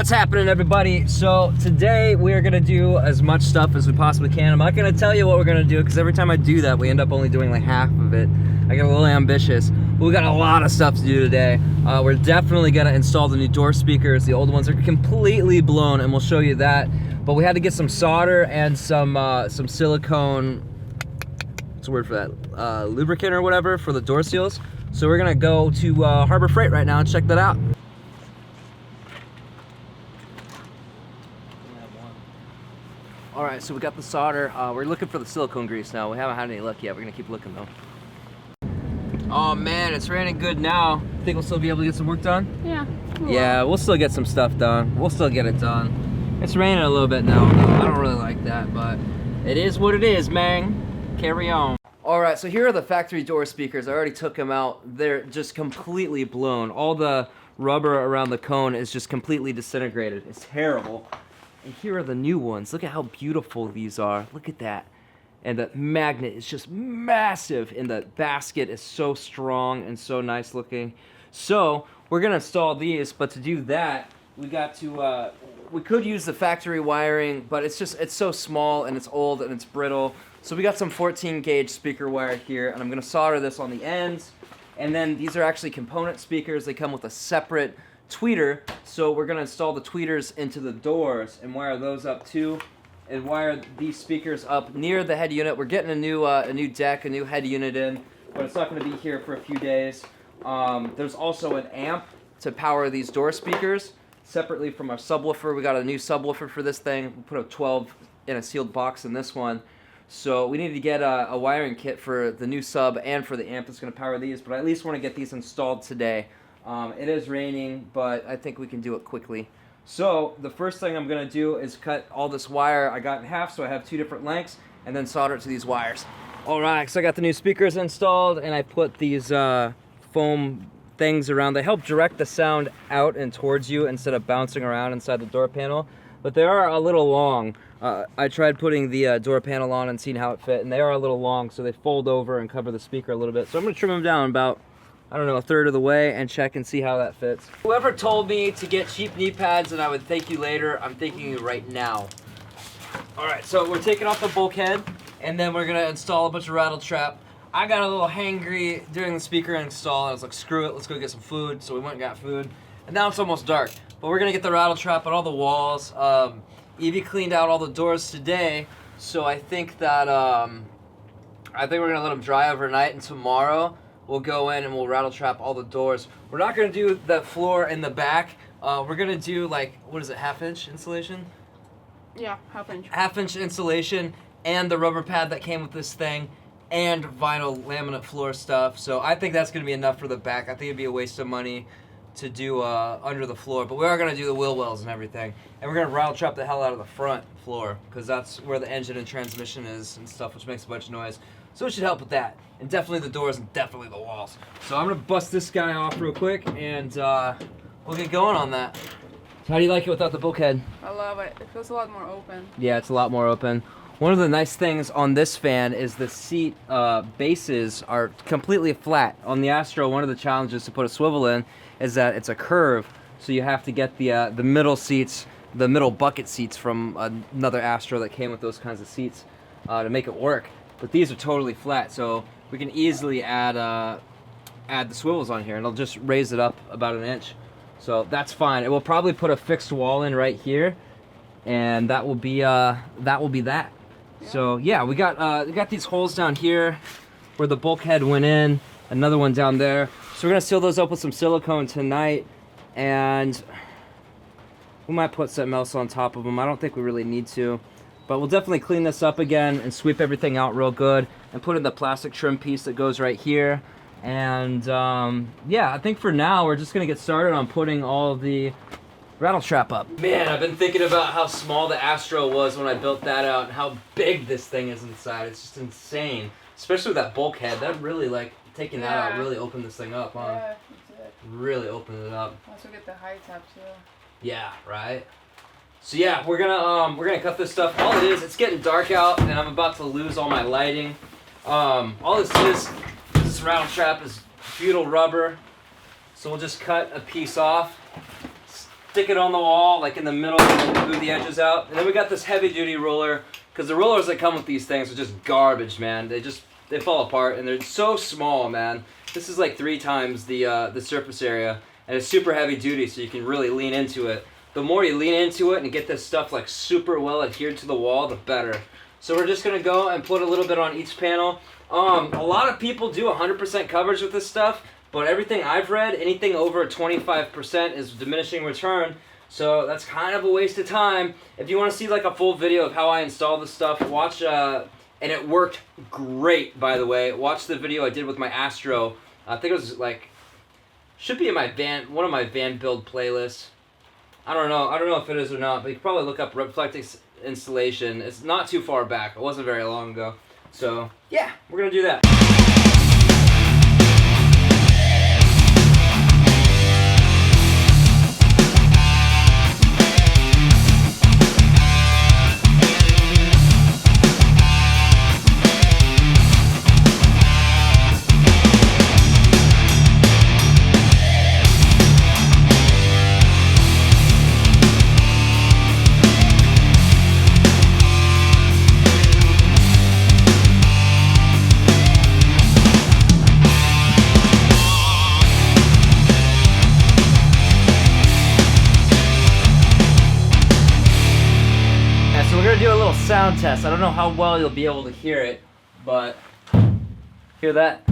What's happening, everybody? So today we are gonna do as much stuff as we possibly can. I'm not gonna tell you what we're gonna do because every time I do that we end up only doing like half of it. I get a little ambitious, but we got a lot of stuff to do today. We're definitely gonna install the new door speakers. The old ones are completely blown and we'll show you that. But we had to get some solder and some silicone, what's the word for that? Lubricant or whatever for the door seals. So we're gonna go to Harbor Freight right now and check that out. All right, so we got the solder. We're looking for the silicone grease now. We haven't had any luck yet. We're gonna keep looking though. Oh man, it's raining good now. Think we'll still be able to get some work done? Yeah. Yeah, we'll still get some stuff done. We'll still get it done. It's raining a little bit now though. I don't really like that, but it is what it is, man. Carry on. All right, so here are the factory door speakers. I already took them out. They're just completely blown. All the rubber around the cone is just completely disintegrated. It's terrible. And here are the new ones. Look at how beautiful these are. Look at that. And the magnet is just massive, and the basket is so strong and so nice looking. So we're gonna install these, but to do that, we got to, we could use the factory wiring, but it's so small and it's old and it's brittle. So we got some 14 gauge speaker wire here, and I'm gonna solder this on the ends. And then these are actually component speakers. They come with a separate tweeter, so we're gonna install the tweeters into the doors and wire those up too, and wire these speakers up near the head unit. We're getting a new deck, a new head unit in, but it's not gonna be here for a few days. There's also an amp to power these door speakers separately from our subwoofer. We got a new subwoofer for this thing. We put a 12 in a sealed box in this one. So we need to get a wiring kit for the new sub and for the amp that's gonna power these, but I at least wanna get these installed today. It is raining, but I think we can do it quickly. So the first thing I'm gonna do is cut all this wire I got in half, so I have two different lengths, and then solder it to these wires. All right, so I got the new speakers installed, and I put these foam things around. They help direct the sound out and towards you instead of bouncing around inside the door panel, but they are a little long. I tried putting the door panel on and seeing how it fit, and they are a little long, so they fold over and cover the speaker a little bit. So I'm gonna trim them down about, I don't know, a third of the way and check and see how that fits. Whoever told me to get cheap knee pads and I would thank you later, I'm thanking you right now. All right, so we're taking off the bulkhead and then we're gonna install a bunch of rattle trap. I got a little hangry during the speaker install. I was like, screw it, let's go get some food. So we went and got food. And now it's almost dark, but we're gonna get the rattle trap on all the walls. Evie cleaned out all the doors today, so I think that, we're gonna let them dry overnight, and tomorrow we'll go in and we'll rattle trap all the doors. We're not gonna do the floor in the back. We're gonna do like, what is it, 1/2 inch insulation? Yeah, 1/2 inch. 1/2 inch insulation and the rubber pad that came with this thing and vinyl laminate floor stuff. So I think that's gonna be enough for the back. I think it'd be a waste of money to do under the floor, but we are gonna do the wheel wells and everything. And we're gonna rattle trap the hell out of the front floor because that's where the engine and transmission is and stuff, which makes a bunch of noise. So it should help with that. And definitely the doors and definitely the walls. So I'm gonna bust this guy off real quick and we'll get going on that. So how do you like it without the bulkhead? I love it. It feels a lot more open. Yeah, it's a lot more open. One of the nice things on this fan is the seat bases are completely flat. On the Astro, one of the challenges to put a swivel in is that it's a curve. So you have to get the middle seats, the middle bucket seats from another Astro that came with those kinds of seats to make it work. But these are totally flat, so we can easily add the swivels on here, and it'll just raise it up about 1 inch. So that's fine. It will probably put a fixed wall in right here, and that will be that. Yeah. So yeah, we got these holes down here where the bulkhead went in, another one down there. So we're gonna seal those up with some silicone tonight, and we might put something else on top of them. I don't think we really need to. But we'll definitely clean this up again and sweep everything out real good and put in the plastic trim piece that goes right here. And yeah, I think for now we're just gonna get started on putting all of the rattle trap up. Man, I've been thinking about how small the Astro was when I built that out and how big this thing is inside. It's just insane. Especially with that bulkhead. That really, like, taking that out really opened this thing up, huh? Yeah, it did. Really opened it up. Also get the high top too. Yeah, right? So yeah, we're gonna cut this stuff. All it is, it's getting dark out and I'm about to lose all my lighting. All this rattle trap is butyl rubber. So we'll just cut a piece off, stick it on the wall, like in the middle, and move the edges out. And then we got this heavy duty roller, because the rollers that come with these things are just garbage, man. They fall apart, and they're so small, man. This is like 3 times the surface area, and it's super heavy duty, so you can really lean into it. The more you lean into it and get this stuff like super well adhered to the wall, the better. So we're just gonna go and put a little bit on each panel. A lot of people do 100% coverage with this stuff, but everything I've read, anything over 25% is diminishing return. So that's kind of a waste of time. If you want to see like a full video of how I install this stuff, watch, and it worked great, by the way. Watch the video I did with my Astro. I think it was like, should be in my van, one of my van build playlists. I don't know if it is or not, but you can probably look up reflecting installation. It's not too far back. It wasn't very long ago. So yeah, we're gonna do that. Do a little sound test. I don't know how well you'll be able to hear it, but hear that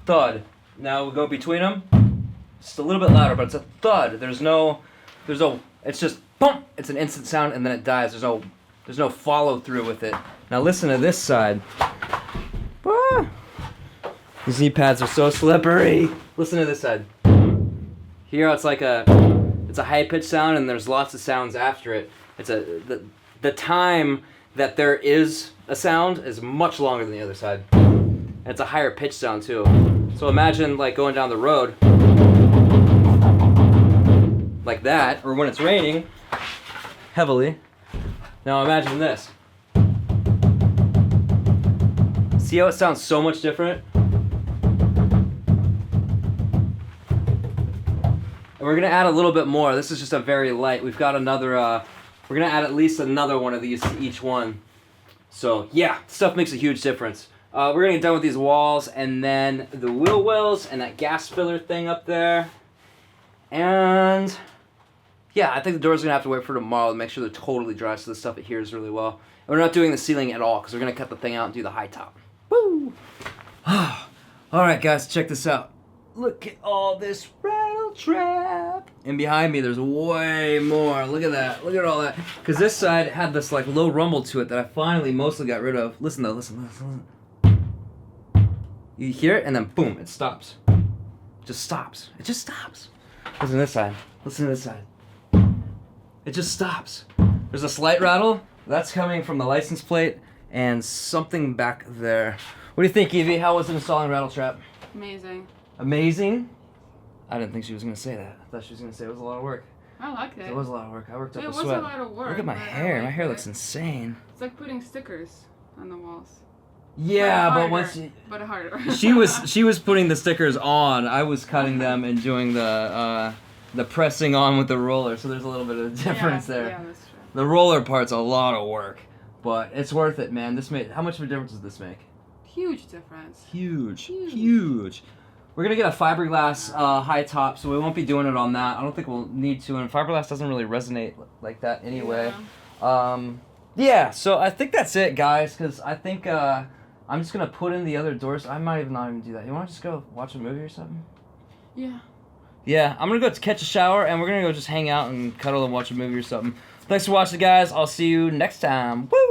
thud. Now we'll go between them. Just a little bit louder, but it's a thud. There's no, it's just boom. It's an instant sound and then it dies. There's no follow through with it. Now listen to this side. Ah, these knee pads are so slippery. Listen to this side. Here it's like it's a high pitched sound and there's lots of sounds after it. The time that there is a sound is much longer than the other side. And it's a higher pitch sound too. So imagine like going down the road like that, or when it's raining heavily. Now imagine this. See how it sounds so much different? And we're gonna add a little bit more. This is just a very light. We've got another, we're gonna add at least another one of these to each one. So yeah, stuff makes a huge difference. We're gonna get done with these walls and then the wheel wells and that gas filler thing up there. And yeah, I think the door's gonna have to wait for tomorrow to make sure they're totally dry so the stuff adheres really well. And we're not doing the ceiling at all because we're gonna cut the thing out and do the high top. Woo! Alright guys, check this out. Look at all this rattle trap. And behind me there's way more. Look at that. Look at all that. Because this side had this like low rumble to it that I finally mostly got rid of. Listen though, listen. You hear it and then boom, it stops. It just stops. It just stops. Listen to this side. Listen to this side. It just stops. There's a slight rattle. That's coming from the license plate and something back there. What do you think, Evie? How was it installing rattle trap? Amazing. Amazing? I didn't think she was going to say that. I thought she was going to say it was a lot of work. I liked it. It was a lot of work. I worked up a sweat. It was a lot of work. Look at my hair. My hair looks insane. It's like putting stickers on the walls. Yeah, but once but harder. she was putting the stickers on. I was cutting them and doing the pressing on with the roller. So there's a little bit of difference there. Yeah, that's true. The roller part's a lot of work, but it's worth it, man. How much of a difference does this make? Huge difference. Huge. We're gonna get a fiberglass high top, so we won't be doing it on that. I don't think we'll need to, and fiberglass doesn't really resonate like that anyway. Yeah, so I think that's it, guys, because I think I'm just gonna put in the other doors. I might not even do that. You wanna just go watch a movie or something? Yeah. Yeah, I'm gonna go catch a shower, and we're gonna go just hang out and cuddle and watch a movie or something. Thanks for watching, guys. I'll see you next time. Woo!